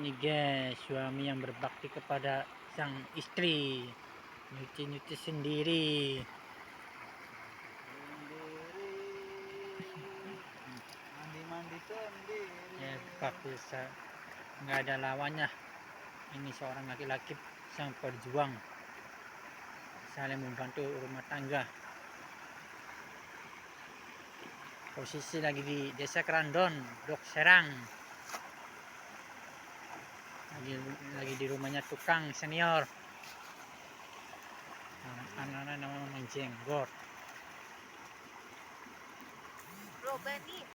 Ini guys, suami yang berbakti kepada sang istri, nyuci-nyuci sendiri. Mandi-mandi sendiri. Hebat bisa, nggak ada lawannya. Ini seorang laki-laki sang perjuang, saling membantu rumah tangga. Posisi lagi di Desa Kerandon, Dok Serang. Lagi di rumahnya tukang senior. Anak-anak namanya Jenggot. Bro, Benny.